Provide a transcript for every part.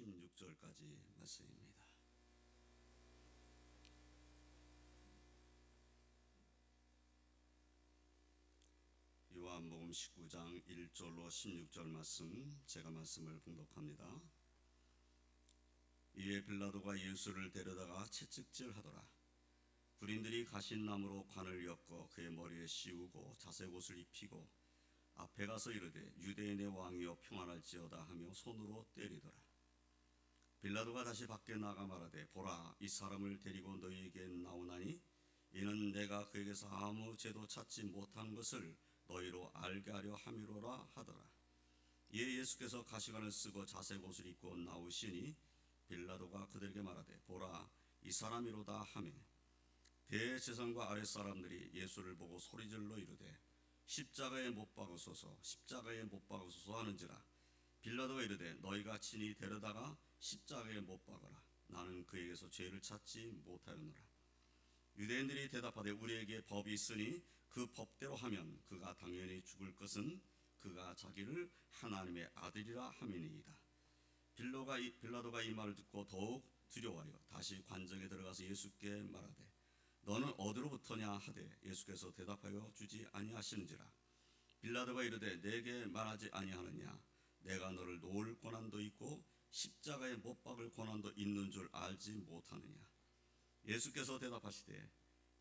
16절까지 말씀입니다. 요한복음 19장 1절로 16절 말씀, 제가 말씀을 봉독합니다. 이에 빌라도가 예수를 데려다가 채찍질하더라. 군인들이 가신나무로 관을 엮어 그의 머리에 씌우고 자색옷을 입히고 앞에 가서 이르되 유대인의 왕이여 평안할지어다 하며 손으로 때리더라. 빌라도가 다시 밖에 나가 말하되 보라, 이 사람을 데리고 너희에게 나오나니 이는 내가 그에게서 아무 죄도 찾지 못한 것을 너희로 알게 하려 함이로라 하더라. 이에 예수께서 가시관을 쓰고 자색옷을 입고 나오시니 빌라도가 그들에게 말하되 보라, 이 사람이로다 하매 대제사장과 아랫사람들이 예수를 보고 소리질러 이르되 십자가에 못 박으소서, 십자가에 못 박으소서 하는지라. 빌라도가 이르되 너희가 친히 데려다가 십자가에 못 박으라. 나는 그에게서 죄를 찾지 못하였노라. 유대인들이 대답하되 우리에게 법이 있으니 그 법대로 하면 그가 당연히 죽을 것은 그가 자기를 하나님의 아들이라 함이니이다. 빌라도가 이 말을 듣고 더욱 두려워하여 다시 관정에 들어가서 예수께 말하되 너는 어디로부터냐 하되 예수께서 대답하여 주지 아니하시는지라. 빌라도가 이르되 내게 말하지 아니하느냐, 내가 너를 놓을 고난도 있고 십자가에 못 박을 고난도 있는 줄 알지 못하느냐. 예수께서 대답하시되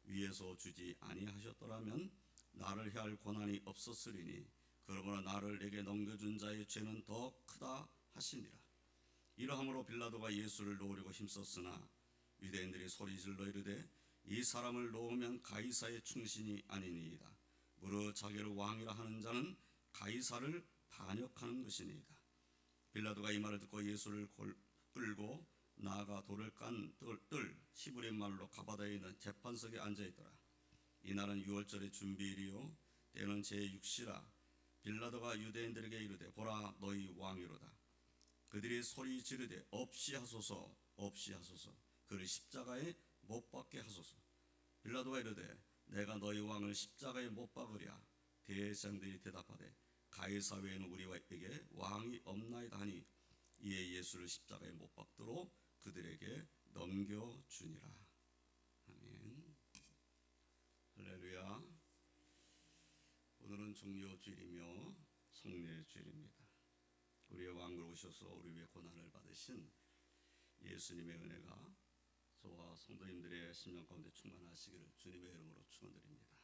위에서 주지 아니하셨더라면 나를 해할 고난이 없었으리니 그러므로 나를 내게 넘겨준 자의 죄는 더 크다 하시니라. 이러함으로 빌라도가 예수를 놓으려고 힘썼으나 유대인들이 소리질러 이르되 이 사람을 놓으면 가이사의 충신이 아니니이다. 무릇 자기를 왕이라 하는 자는 가이사를 반역하는 것이니이다. 빌라도가 이 말을 듣고 예수를 끌고 나아가 돌을 깐 뜰 히브리 말로 가바다에 있는 재판석에 앉아있더라. 이날은 유월절의 준비일이요 때는 제6시라. 빌라도가 유대인들에게 이르되 보라, 너희 왕이로다. 그들이 소리 지르되 없이 하소서, 없이 하소서, 그를 십자가에 못 박게 하소서. 빌라도가 이르되 내가 너희 왕을 십자가에 못 박으랴. 대제사장들이 대답하되 가이사 외에는 우리에게 왕이 없나이다 하니 이에 예수를 십자가에 못 박도록 그들에게 넘겨주니라. 아멘. 할렐루야. 오늘은 종료주일이며 성례주일입니다. 우리의 왕으로 오셔서 우리 위해 고난을 받으신 예수님의 은혜가 저와 성도님들의 심령 가운데 충만하시기를 주님의 이름으로 축원드립니다.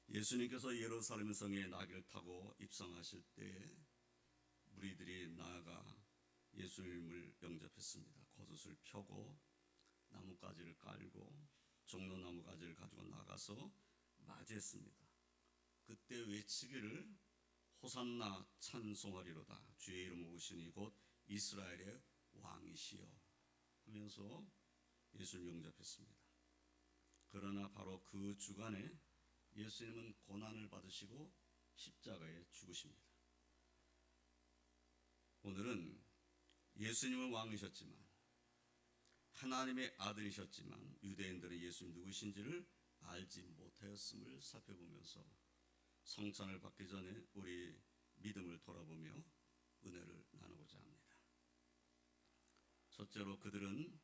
예수님께서 예루살렘 성에 나귀를 타고 입성하실 때 무리들이 나아가 예수님을 영접했습니다. 겉옷을 펴고 나뭇가지를 깔고 종려나무 가지를 가지고 나가서 맞이했습니다. 그때 외치기를 호산나 찬송하리로다. 주의 이름 오시니 곧 이스라엘의 왕이시여 하면서 예수를 영접했습니다. 그러나 바로 그 주간에 예수님은 고난을 받으시고 십자가에 죽으십니다. 오늘은 예수님은 왕이셨지만 하나님의 아들이셨지만 유대인들은 예수님 누구신지를 알지 못하였음을 살펴보면서 성찬을 받기 전에 우리 믿음을 돌아보며 은혜를 나누고자 합니다. 첫째로 그들은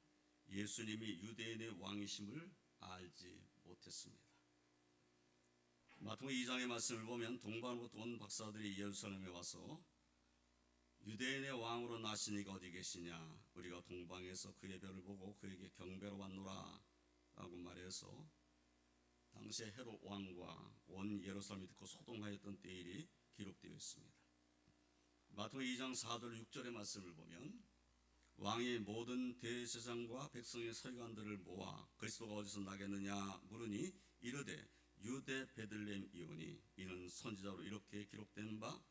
예수님이 유대인의 왕이심을 알지 못했습니다. 마태복음 2장의 말씀을 보면 동방으로부터 온 박사들이 예루살렘에 와서 유대인의 왕으로 나신 이가 어디 계시냐, 우리가 동방에서 그의 별을 보고 그에게 경배로 왔노라 라고 말해서 당시에 헤롯 왕과 온 예루살렘이 듣고 소동하였던 때일이 기록되어 있습니다. 마태복음 2장 4절 6절의 말씀을 보면 왕이 모든 대제사장과 백성의 서기관들을 모아 그리스도가 어디서 나겠느냐 물으니 이르되 유대 베들레헴이오니 이는 선지자로 이렇게 기록된 바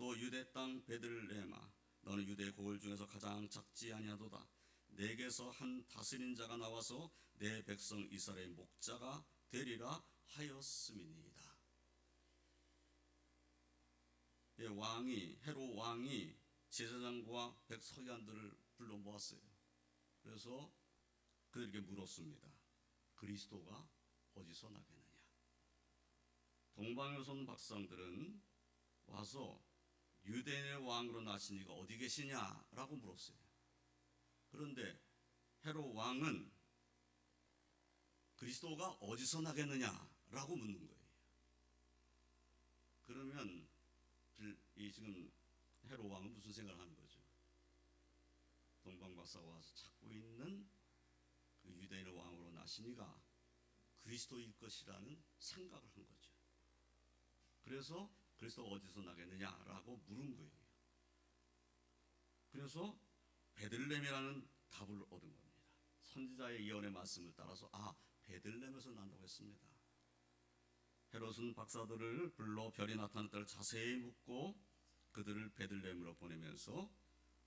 또 유대 땅 베들레헴아 너는 유대 고을 중에서 가장 작지 아니하도다. 내게서 한 다스린 자가 나와서 내 백성 이스라엘의 목자가 되리라 하였음이니이다. 헤롯 왕이 제사장과 백서기관들을 불러 모았어요. 그래서 그들에게 물었습니다. 그리스도가 어디서 나겠느냐. 동방에서 온 박상들은 와서 유대인의 왕으로 나신 이가 어디 계시냐라고 물었어요. 그런데 헤롯 왕은 그리스도가 어디서 나겠느냐라고 묻는 거예요. 그러면 이 지금 헤롯 왕은 무슨 생각을 하는 거죠? 동방박사가 와서 찾고 있는 그 유대인의 왕으로 나신 이가 그리스도일 것이라는 생각을 한 거죠. 그래서 그리스도가 어디서 나겠느냐라고 물은 거예요. 그래서 베들레헴이라는 답을 얻은 겁니다. 선지자의 예언의 말씀을 따라서 베들레헴에서 난다고 했습니다. 헤롯은 박사들을 불러 별이 나타난 때를 자세히 묻고 그들을 베들레헴으로 보내면서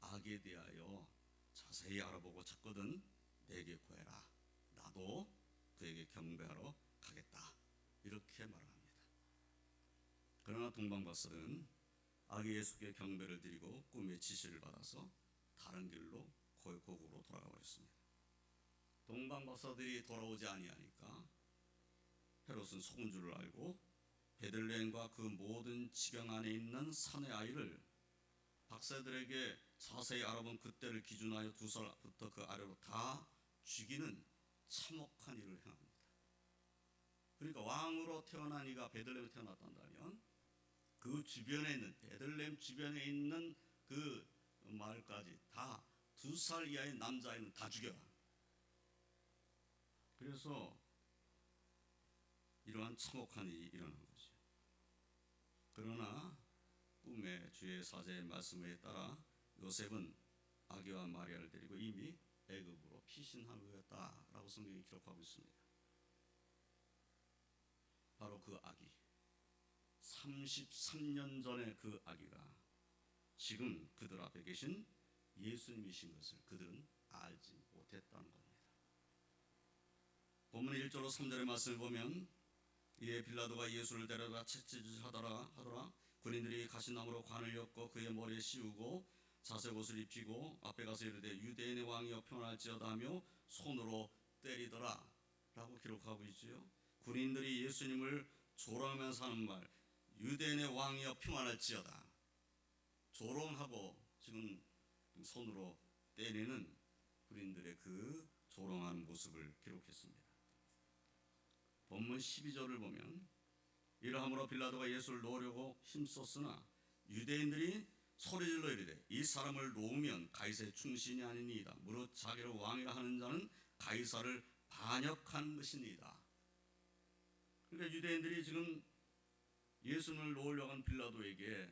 아기에 대하여 자세히 알아보고 찾거든 내게 구해라. 나도 그에게 경배하러 가겠다. 이렇게 말합니다. 그러나 동방박사는 아기 예수께 경배를 드리고 꿈의 지시를 받아서 다른 길로 고국으로 돌아가 버렸습니다. 동방박사들이 돌아오지 아니하니까 헤롯은 속은 줄을 알고 베들레헴과 그 모든 지경 안에 있는 산의 아이를 박사들에게 자세히 알아본 그때를 기준하여 2살부터 그 아래로 다 죽이는 참혹한 일을 행합니다. 그러니까 왕으로 태어난 이가 베들레헴에 태어났단다면 그 주변에 있는 베들레헴 주변에 있는 그 마을까지 다 2살 이하의 남자아이는 다 죽여라. 그래서 이러한 참혹한 일이 일어난 거죠. 그러나 꿈에 주의 사제의 말씀에 따라 요셉은 아기와 마리아를 데리고 이미 애굽으로 피신한 후였다라고 성경이 기록하고 있습니다. 바로 그 아기, 33년 전의 그 아기가 지금 그들 앞에 계신 예수님이신 것을 그들은 알지 못했다는 겁니다. 본문 1절로 3절의 말씀을 보면 이에 빌라도가 예수를 데려다 채찍질하더라. 군인들이 가시나무로 관을 엮고 그의 머리에 씌우고 자색 옷을 입히고 앞에 가서 이르되 유대인의 왕이여 평안할지어다 하며 손으로 때리더라 라고 기록하고 있지요. 군인들이 예수님을 조롱하면서 하는 말, 유대인의 왕이여 평안할지어다, 조롱하고 지금 손으로 때리는 군인들의 그 조롱하는 모습을 기록했습니다. 본문 12절을 보면 이러함으로 빌라도가 예수를 놓으려고 힘썼으나 유대인들이 소리질러 이르되 이 사람을 놓으면 가이사의 충신이 아니니이다. 무릇 자기를 왕이라 하는 자는 가이사를 반역한 것이니이다. 그러니까 유대인들이 지금 예수를 놓으려고 한 빌라도에게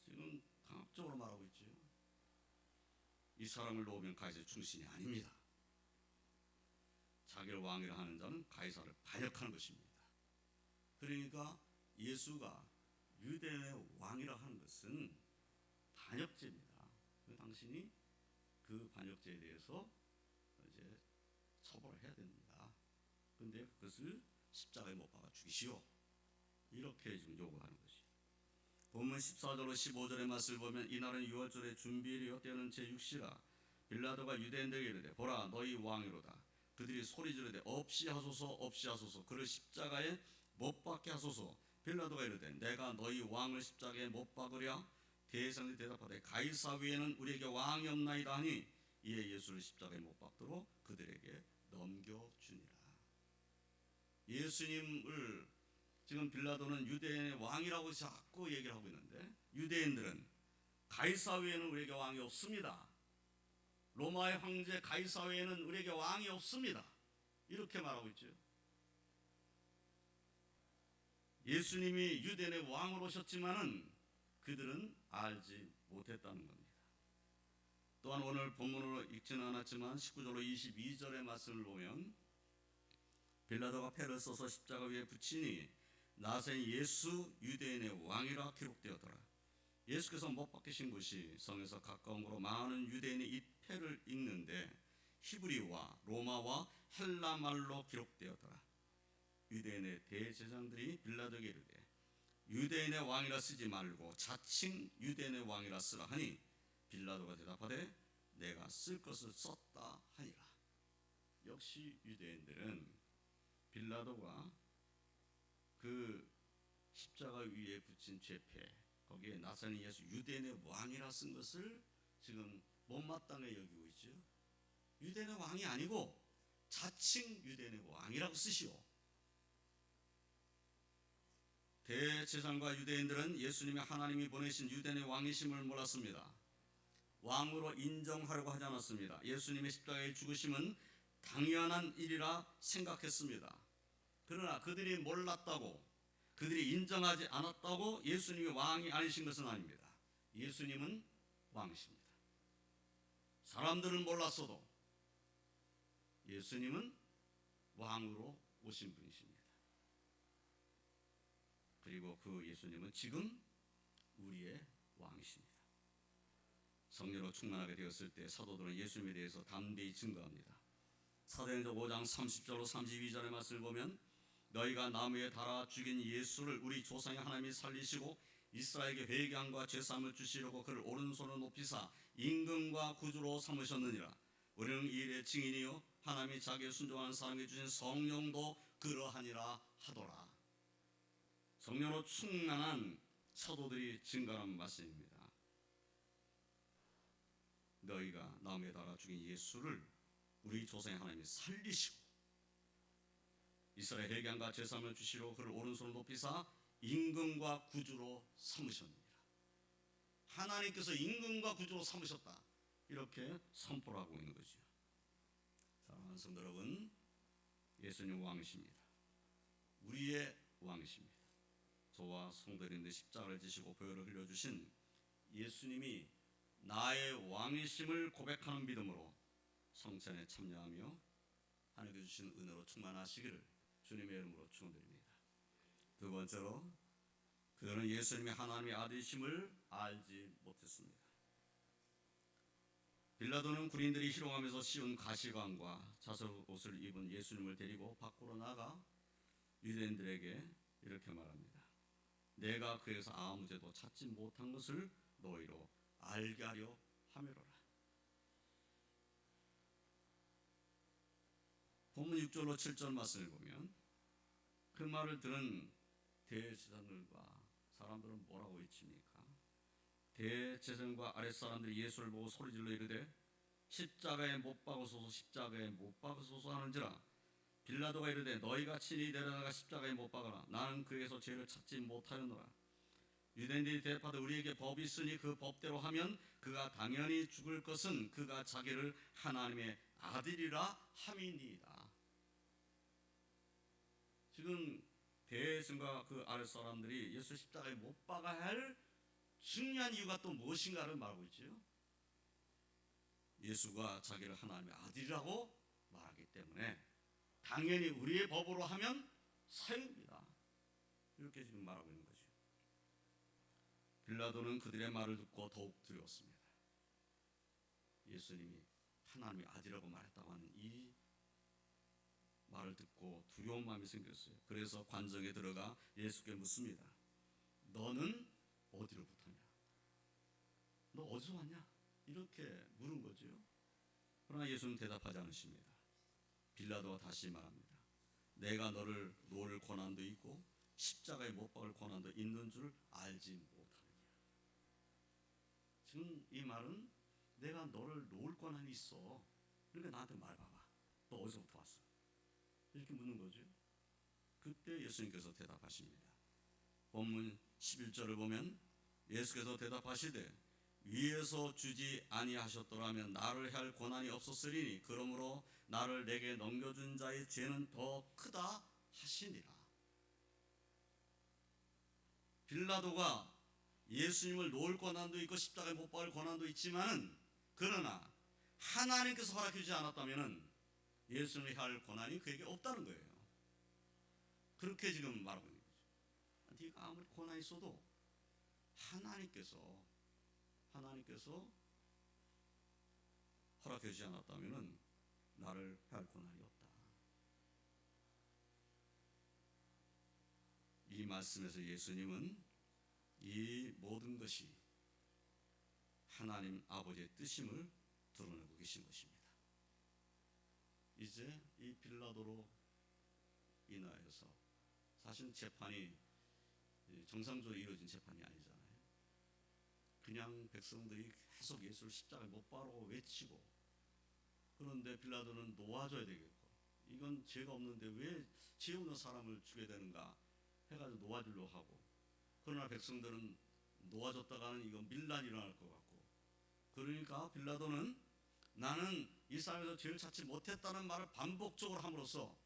지금 강압적으로 말하고 있죠. 이 사람을 놓으면 가이사의 충신이 아닙니다. 자기를 왕이라 하는 자는 가이사를 반역하는 것입니다. 그러니까 예수가 유대의 왕이라 하는 것은 반역죄입니다. 당신이 그 반역죄에 대해서 이제 처벌을 해야 됩니다. 그런데 그것을 십자가에 못 박아 죽이시오. 이렇게 지금 요구하는 것이죠. 본문 14절로 15절의 말씀을 보면 이날은 6월절의 준비일이요 때는 제6시라 빌라도가 유대인들에게 이르되 보라 너희 왕이로다. 그들이 소리 지르되 없이 하소서 그를 십자가에 못 박게 하소서. 빌라도가 이르되 내가 너희 왕을 십자가에 못 박으랴. 대제사장들이 대답하되 가이사 외에는 우리에게 왕이 없나이다 하니 이에 예수를 십자가에 못 박도록 그들에게 넘겨주니라. 예수님을 지금 빌라도는 유대인의 왕이라고 자꾸 얘기를 하고 있는데 유대인들은 가이사 외에는 우리에게 왕이 없습니다. 로마의 황제 가이사 외에는 우리에게 왕이 없습니다. 이렇게 말하고 있죠. 예수님이 유대인의 왕으로 오셨지만은 그들은 알지 못했다는 겁니다. 또한 오늘 본문으로 읽지는 않았지만 19절로 22절의 말씀을 보면 빌라도가 패를 써서 십자가 위에 붙이니 나생 예수 유대인의 왕이라 기록되었더라. 예수께서 못 박히신 곳이 성에서 가까운 곳으로 많은 유대인이 이 패를 읽는데 히브리와 로마와 헬라 말로 기록되었더라. 유대인의 대제사장들이 빌라도에게 이르되 유대인의 왕이라 쓰지 말고 자칭 유대인의 왕이라 쓰라 하니 빌라도가 대답하되 내가 쓸 것을 썼다 하니라. 역시 유대인들은 빌라도가 그 십자가 위에 붙인 죄패 거기에 나사렛 예수 유대인의 왕이라 쓴 것을 지금 못마땅하게 여기고 있죠. 유대인의 왕이 아니고 자칭 유대인의 왕이라고 쓰시오. 대제사장과 유대인들은 예수님이 하나님이 보내신 유대인의 왕이심을 몰랐습니다. 왕으로 인정하려고 하지 않았습니다. 예수님의 십자가의 죽으심은 당연한 일이라 생각했습니다. 그러나 그들이 몰랐다고, 그들이 인정하지 않았다고 예수님이 왕이 아니신 것은 아닙니다. 예수님은 왕이십니다. 사람들은 몰랐어도 예수님은 왕으로 오신 분이십니다. 그리고 그 예수님은 지금 우리의 왕이십니다. 성령으로 충만하게 되었을 때 사도들은 예수님에 대해서 담대히 증거합니다. 사도행전 5장 30절로 32절의 말씀을 보면 너희가 나무에 달아 죽인 예수를 우리 조상의 하나님이 살리시고 이스라엘에게 회개함과 죄사함을 주시려고 그를 오른손으로 높이사 임금과 구주로 삼으셨느니라. 우리는 이 일의 증인이요 하나님이 자기의 순종하는 사람에게 주신 성령도 그러하니라 하더라. 성령으로 충만한 사도들이 증거한 말씀입니다. 너희가 나무에 달아 죽인 예수를 우리 조상의 하나님이 살리시고 이스라엘 회개함과 죄사함을 주시려고 그를 오른손으로 높이사 임금과 구주로 삼으셨느니라. 하나님께서 임금과 구주로 삼으셨다, 이렇게 선포를 하고 있는 거죠. 사랑하는 성도 여러분, 예수님 왕이십니다. 우리의 왕이십니다. 저와 성도인데 십자가를 지시고 보혈을 흘려주신 예수님이 나의 왕이심을 고백하는 믿음으로 성찬에 참여하며 하나님께 주신 은혜로 충만하시기를 주님의 이름으로 축원드립니다. 두 번째로, 그들은 예수님이 하나님의 아들이심을 알지 못했습니다. 빌라도는 군인들이 희롱하면서 씌운 가시관과 자석옷을 입은 예수님을 데리고 밖으로 나가 유대인들에게 이렇게 말합니다. 내가 그에서 아무 죄도 찾지 못한 것을 너희로 알게 하려 함이로라. 본문 6절로 7절 말씀을 보면 그 말을 들은 대제사장들과 사람들은 뭐라고 외칩니까? 대제사장과 아랫사람들이 예수를 보고 소리질러 이르되 십자가에 못 박으소서, 십자가에 못 박으소서 하는지라. 빌라도가 이르되 너희가 친히 데려다가 십자가에 못 박아라. 나는 그에서 죄를 찾지 못하였노라. 유대인들이 대답하되 우리에게 법이 있으니 그 법대로 하면 그가 당연히 죽을 것은 그가 자기를 하나님의 아들이라 함이니이다. 지금 대제사장과 그 아랫 사람들이 예수 십자가에 못 박아야 할 중요한 이유가 또 무엇인가를 말하고 있지요. 예수가 자기를 하나님의 아들이라고 말하기 때문에 당연히 우리의 법으로 하면 사형입니다. 이렇게 지금 말하고 있는 거죠. 빌라도는 그들의 말을 듣고 더욱 두려웠습니다. 예수님이 하나님의 아들이라고 말했다고 하는 이 말을 듣고 두려운 마음이 생겼어요. 그래서 관정에 들어가 예수께 묻습니다. 너는 어디로부터냐? 너 어디서 왔냐? 이렇게 물은 거죠. 그러나 예수는 대답하지 않으십니다. 빌라도가 다시 말합니다. 내가 너를 놓을 권한도 있고 십자가에 못 박을 권한도 있는 줄 알지 못하느냐. 지금 이 말은 내가 너를 놓을 권한이 있어. 그러니까 나한테 말해봐봐. 너 어디서부터 왔어? 이렇게 묻는 거죠. 그때 예수님께서 대답하십니다. 본문 11절을 보면 예수께서 대답하시되 위에서 주지 아니하셨더라면 나를 할 권한이 없었으리니 그러므로 나를 내게 넘겨준 자의 죄는 더 크다 하시니라. 빌라도가 예수님을 놓을 권한도 있고 십자가에 못 박을 권한도 있지만은 그러나 하나님께서 허락해 주지 않았다면은 예수님을 할 권한이 그에게 없다는 거예요. 그렇게 지금 말하고 있는 거죠. 네가 아무리 권한이 있어도 하나님께서 허락해 주지 않았다면은 나를 할 권한이 없다. 이 말씀에서 예수님은 이 모든 것이 하나님 아버지의 뜻임을 드러내고 계신 것입니다. 이제 이 빌라도로 인하여서 사실 재판이 정상적으로 이루어진 재판이 아니잖아요. 그냥 백성들이 계속 예수를 십자가에 못 박으라고 외치고, 그런데 빌라도는 놓아줘야 되겠고, 이건 죄가 없는데 왜 죄 없는 사람을 죽여야 되는가 해가지고 놓아주려고 하고, 그러나 백성들은 놓아줬다가는 이건 밀란이 일어날 것 같고, 그러니까 빌라도는 나는 이 사람에서 죄를 찾지 못했다는 말을 반복적으로 함으로써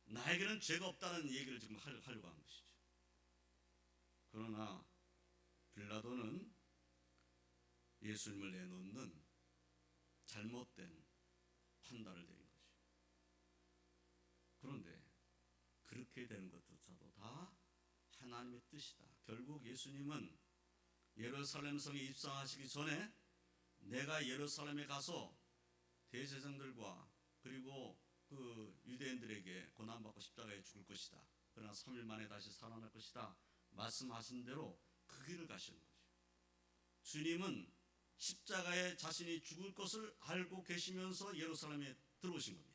나에게는 죄가 없다는 얘기를 지금 하려고 하는 것이죠. 그러나 빌라도는 예수님을 내놓는 잘못된 판단을 내린 것이죠. 그런데 그렇게 되는 것조차도 다 하나님의 뜻이다. 결국 예수님은 예루살렘 성에 입성하시기 전에 내가 예루살렘에 가서 대제사장들과 그리고 그 유대인들에게 고난받고 십자가에 죽을 것이다. 그러나 3일 만에 다시 살아날 것이다. 말씀하신 대로 그 길을 가시는 거죠. 주님은 십자가에 자신이 죽을 것을 알고 계시면서 예루살렘에 들어오신 겁니다.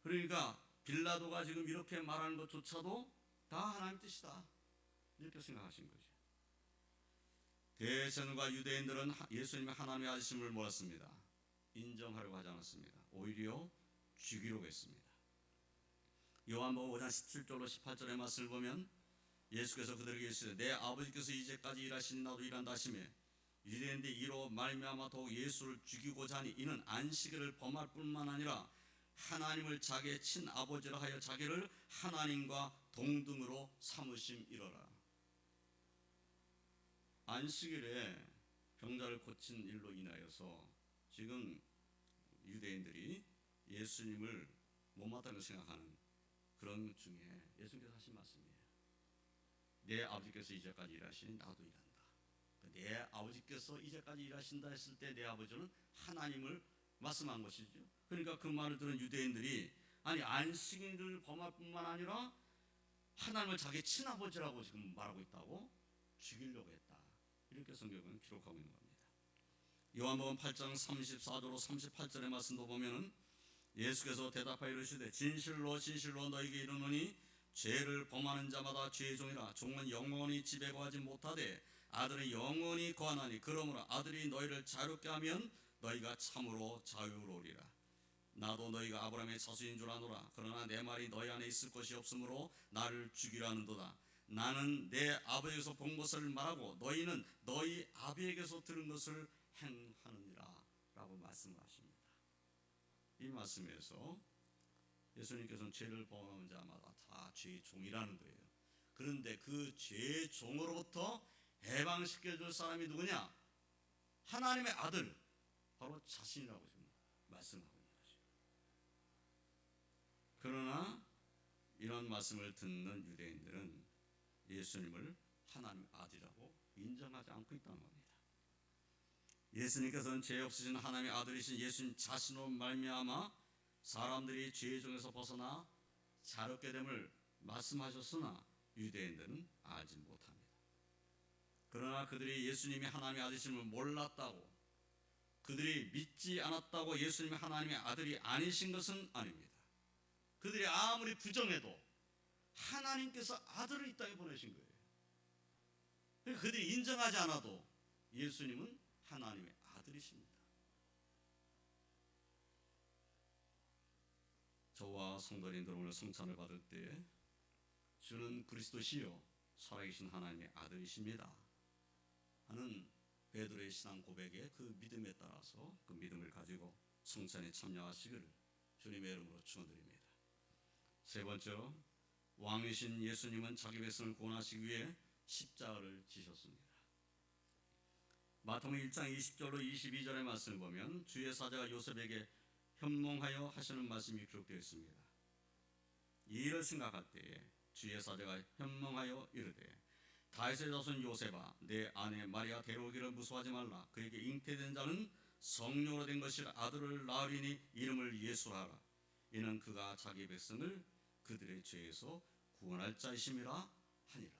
그러니까 빌라도가 지금 이렇게 말하는 것조차도 다 하나님의 뜻이다, 이렇게 생각하신 거죠. 대제사장과 유대인들은 예수님의 하나님의 아들이심을 몰랐습니다. 인정하려고 하지 않았습니다. 오히려 죽이려고 했습니다. 요한복음 5장 17절로 18절의 말씀을 보면 예수께서 그들에게 이르시되 내 아버지께서 이제까지 일하시니 나도 일한다 하시며 유대인들이 이로 말미암아 더욱 예수를 죽이고자 하니 이는 안식일을 범할 뿐만 아니라 하나님을 자기의 친아버지라 하여 자기를 하나님과 동등으로 삼으심이로라. 안식일에 병자를 고친 일로 인하여서 지금 유대인들이 예수님을 못마땅하게 생각하는 그런 중에 예수님께서 하신 말씀이에요. 내 아버지께서 이제까지 일하시니 나도 일한다. 내 아버지께서 이제까지 일하신다 했을 때 내 아버지는 하나님을 말씀한 것이죠. 그러니까 그 말을 들은 유대인들이 아니 안식일을 범할 뿐만 아니라 하나님을 자기 친아버지라고 지금 말하고 있다고 죽이려고 했다, 이렇게 성경은 기록하고 있는 겁니다. 요한복음 8장 34절로 38절의 말씀도 보면은 예수께서 대답하여 이르시되 진실로 진실로 너희에게 이르노니 죄를 범하는 자마다 죄의 종이라. 종은 영원히 집에 거하지 못하되 아들은 영원히 거하나니 그러므로 아들이 너희를 자유롭게 하면 너희가 참으로 자유로우리라. 나도 너희가 아브라함의 자손인 줄 아노라. 그러나 내 말이 너희 안에 있을 것이 없으므로 나를 죽이려 하는도다. 나는 내 아버지에게서 본 것을 말하고 너희는 너희 아비에게서 들은 것을 행하느니라 라고 말씀을 하십니다. 이 말씀에서 예수님께서는 죄를 범하는 자마다 다 죄의 종이라는 거예요. 그런데 그 죄의 종으로부터 해방시켜줄 사람이 누구냐? 하나님의 아들, 바로 자신이라고 지금 말씀하고 있는 거죠. 그러나 이런 말씀을 듣는 유대인들은 예수님을 하나님의 아들이라고 인정하지 않고 있다는 겁니다. 예수님께서는 죄 없으신 하나님의 아들이신 예수님 자신으로 말미암아 사람들이 죄의 종에서 벗어나 자유롭게 됨을 말씀하셨으나 유대인들은 알지 못합니다. 그러나 그들이 예수님이 하나님의 아들이심을 몰랐다고, 그들이 믿지 않았다고 예수님이 하나님의 아들이 아니신 것은 아닙니다. 그들이 아무리 부정해도 하나님께서 아들을 이 땅에 보내신 거예요. 그들이 인정하지 않아도 예수님은 하나님의 아들이십니다. 저와 성도님들 오늘 성찬을 받을 때 주는 그리스도시요 살아계신 하나님의 아들이십니다 하는 베드로의 신앙 고백의 그 믿음에 따라서 그 믿음을 가지고 성찬에 참여하시기를 주님의 이름으로 축원드립니다. 세 번째로 왕이신 예수님은 자기 백성을 구원하시기 위해 십자가를 지셨습니다. 마태복음 1장 20절로 22절의 말씀을 보면 주의 사자가 요셉에게 현몽하여 하시는 말씀이 기록되어 있습니다. 이 일을 생각할 때에 주의 사자가 현몽하여 이르되 다윗의 자손 요셉아 내 아내 마리아 데려오기를 무서워하지 말라. 그에게 잉태된 자는 성령으로 된 것이라. 아들을 낳으리니 이름을 예수하라. 이는 그가 자기 백성을 그들의 죄에서 구원할 자이심이라 하니라.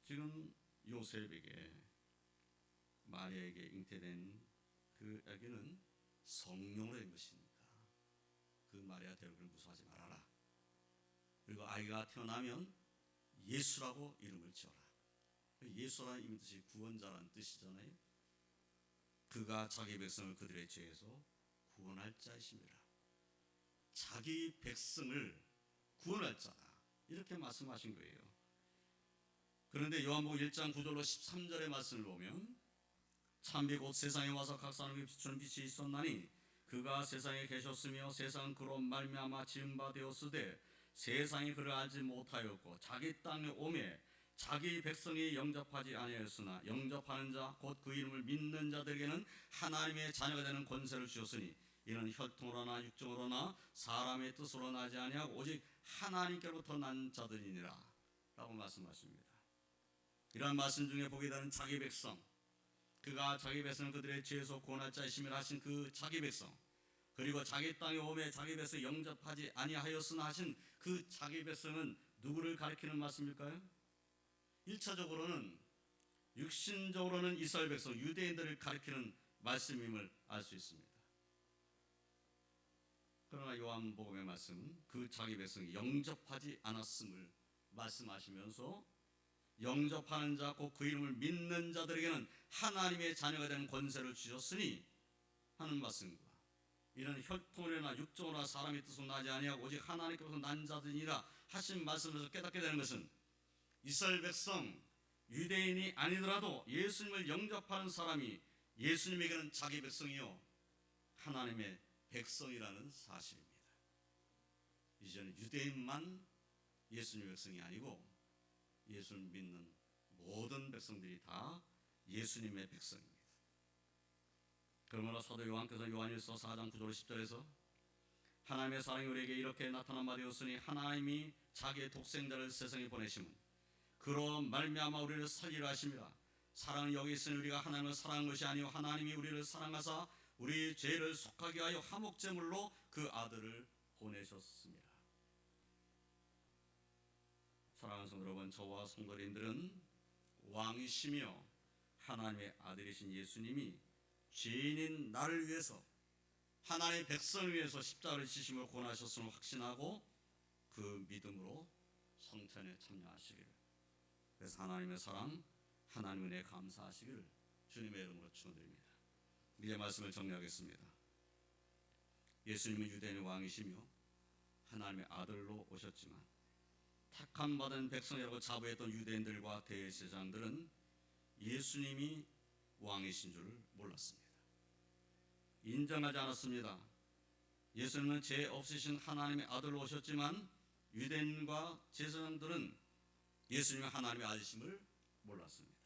지금 요셉에게 마리아에게 잉태된 그 아기는 성령으로 된 것이니까 그 마리아 데려오기를 무서워하지 말아라. 그리고 아이가 태어나면 예수라고 이름을 지어라. 예수라는 뜻이 구원자라는 뜻이잖아요. 그가 자기 백성을 그들의 죄에서 구원할 자이십니다. 자기 백성을 구원할 자다, 이렇게 말씀하신 거예요. 그런데 요한복음 1장 9절로 13절의 말씀을 보면 참빛 곧 세상에 와서 각 사람에게 비추는 빛이 있었나니 그가 세상에 계셨으며 세상은 그로 말미암아 지은 바 되었으되 세상이 그를 알지 못하였고 자기 땅에 오매 자기 백성이 영접하지 아니하였으나 영접하는 자 곧 그 이름을 믿는 자들에게는 하나님의 자녀가 되는 권세를 주셨으니 이는 혈통으로나 육정으로나 사람의 뜻으로 나지 아니하고 오직 하나님께로부터 난 자들이니라 라고 말씀하십니다. 이러한 말씀 중에 보게 되는 자기 백성, 그가 자기 백성을 그들의 죄에서 구원할 자이심이라 하신 그 자기 백성, 그리고 자기 땅에 오매 자기 백성 영접하지 아니하였으나 하신 그 자기 백성은 누구를 가리키는 말씀일까요? 1차적으로는 육신적으로는 이스라엘 백성 유대인들을 가리키는 말씀임을 알 수 있습니다. 그러나 요한복음의 말씀은 그 자기 백성이 영접하지 않았음을 말씀하시면서 영접하는 자 곧 그 이름을 믿는 자들에게는 하나님의 자녀가 되는 권세를 주셨으니 하는 말씀과 이는 혈통이나 육정이나 사람의 뜻으로 나지 아니하고 오직 하나님께로부터 난 자들이라 하신 말씀에서 깨닫게 되는 것은 이스라엘 백성 유대인이 아니더라도 예수님을 영접하는 사람이 예수님에게는 자기 백성이요 하나님의 백성이라는 사실입니다. 이제는 유대인만 예수님의 백성이 아니고 예수를 믿는 모든 백성들이 다 예수님의 백성입니다. 그러므로 사도 요한께서 요한일서 4장 9절 10절에서 하나님의 사랑이 우리에게 이렇게 나타난 바 되었으니 하나님이 자기의 독생자를 세상에 보내심은 그로 말미암아 우리를 살리라 하심이라. 사랑은 여기 있으니 우리가 하나님을 사랑한 것이 아니요 하나님이 우리를 사랑하사 우리 죄를 속하게 하여 화목제물로 그 아들을 보내셨습니다. 사랑하는 성도 여러분, 저와 성도님들은 왕이시며 하나님의 아들이신 예수님이 죄인인 나를 위해서 하나님의 백성을 위해서 십자가를 지심으로 구원하셨음을 확신하고 그 믿음으로 성찬에 참여하시기를, 그래서 하나님의 사랑, 하나님의 은혜에 감사하시기를 주님의 이름으로 축원드립니다. 이제 말씀을 정리하겠습니다. 예수님은 유대인의 왕이시며 하나님의 아들로 오셨지만 택함 받은 백성이라고 자부했던 유대인들과 대제사장들은 예수님이 왕이신 줄 몰랐습니다. 인정하지 않았습니다. 예수님은 죄 없으신 하나님의 아들로 오셨지만 유대인과 제사장들은 예수님이 하나님의 아들이심을 몰랐습니다.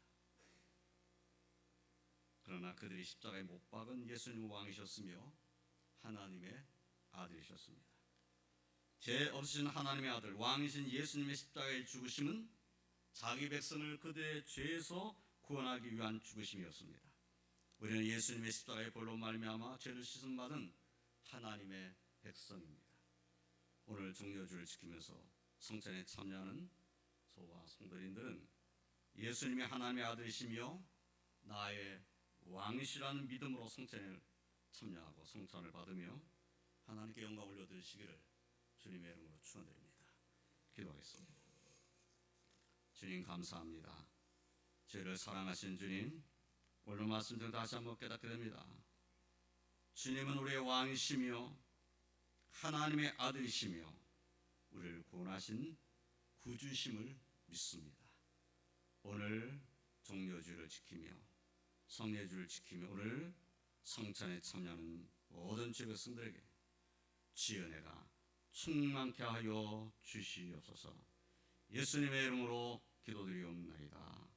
그러나 그들이 십자가에 못 박은 예수님은 왕이셨으며 하나님의 아들이셨습니다. 죄 없으신 하나님의 아들, 왕이신 예수님의 십자가의 죽으심은 자기 백성을 그들의 죄에서 구원하기 위한 죽으심이었습니다. 우리는 예수님의 십자가의 볼로 말미암아 죄를 씻음 받은 하나님의 백성입니다. 오늘 종려주를 지키면서 성찬에 참여하는 저와 성도님들은 예수님이 하나님의 아들이시며 나의 왕이시라는 믿음으로 성찬을 참여하고 성찬을 받으며 하나님께 영광 올려드리시기를 주님의 이름으로 축원드립니다. 기도하겠습니다. 주님 감사합니다. 저희를 사랑하신 주님, 오늘 말씀 중 다시 한번 깨닫게 됩니다. 주님은 우리의 왕이시며 하나님의 아들이시며 우리를 구원하신 구주심을 믿습니다. 오늘 종려주를 지키며 성례주를 지키며 오늘 성찬에 참여하는 모든 주의 백성들에게 주의 은혜가 충만케 하여 주시옵소서. 예수님의 이름으로 기도드리옵나이다.